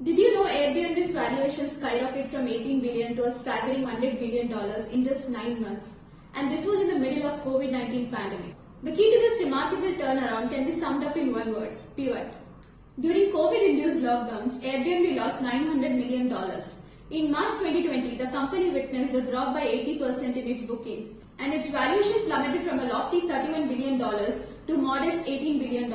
Did you know Airbnb's valuation skyrocketed from $18 billion to a staggering $100 billion in just 9 months? And this was in the middle of COVID-19 pandemic. The key to this remarkable turnaround can be summed up in one word: pivot. During COVID-induced lockdowns, Airbnb lost $900 million. In March 2020, the company witnessed a drop by 80% in its bookings, and its valuation plummeted from a lofty $31 billion to modest $18 billion.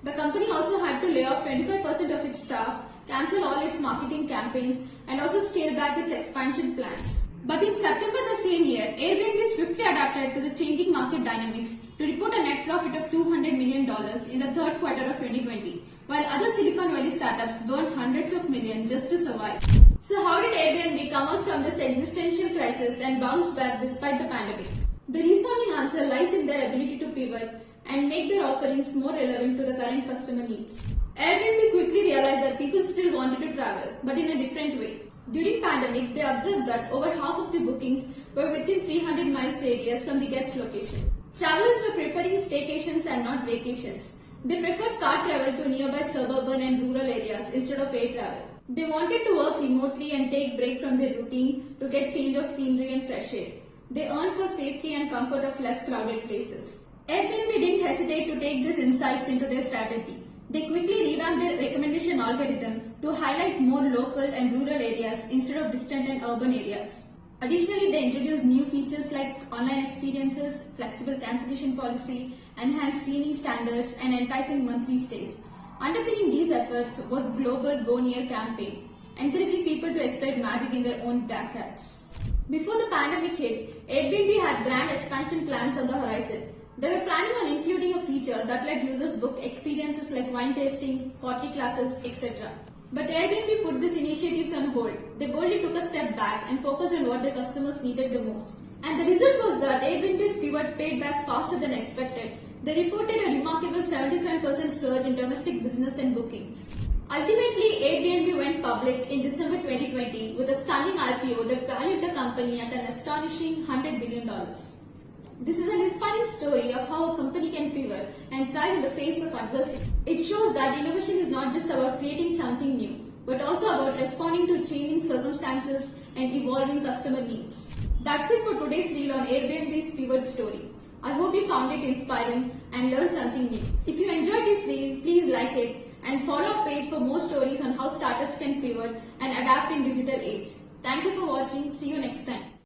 The company also had to lay off 25% of its staff, cancel all its marketing campaigns, and also scale back its expansion plans. But in September the same year, Airbnb swiftly adapted to the changing market dynamics to report a net profit of $200 million in the third quarter of 2020, while other Silicon Valley startups burned hundreds of millions just to survive. So how did Airbnb come out from this existential crisis and bounce back despite the pandemic? The resounding answer lies in their ability to pivot and make their offerings more relevant to the current customer needs. Airbnb quickly realized that people still wanted to travel, but in a different way. During pandemic, they observed that over half of the bookings were within 300 miles radius from the guest location. Travelers were preferring staycations and not vacations. They preferred car travel to nearby suburban and rural areas instead of air travel. They wanted to work remotely and take break from their routine to get change of scenery and fresh air. They earned for safety and comfort of less crowded places. Airbnb didn't hesitate to take these insights into their strategy. They quickly revamped their recommendation algorithm to highlight more local and rural areas instead of distant and urban areas. Additionally, they introduced new features like online experiences, flexible cancellation policy, enhanced cleaning standards, and enticing monthly stays. Underpinning these efforts was global Go Near campaign, encouraging people to exploit magic in their own backyards. Before the pandemic hit, Airbnb had grand expansion plans on the horizon. They were planning on including a feature that let users book experiences like wine tasting, pottery classes, etc. But Airbnb put these initiatives on hold. They boldly took a step back and focused on what their customers needed the most. And the result was that Airbnb's pivot paid back faster than expected. They reported a remarkable 77% surge in domestic business and bookings. Ultimately, Airbnb went public in December 2020 with a stunning IPO that valued the company at an astonishing $100 billion. This is an inspiring story of how a company can pivot and thrive in the face of adversity. It shows that innovation is not just about creating something new, but also about responding to changing circumstances and evolving customer needs. That's it for today's reel on Airbnb's pivot story. I hope you found it inspiring and learned something new. If you enjoyed this reel, please like it and follow our page for more stories on how startups can pivot and adapt in digital age. Thank you for watching. See you next time.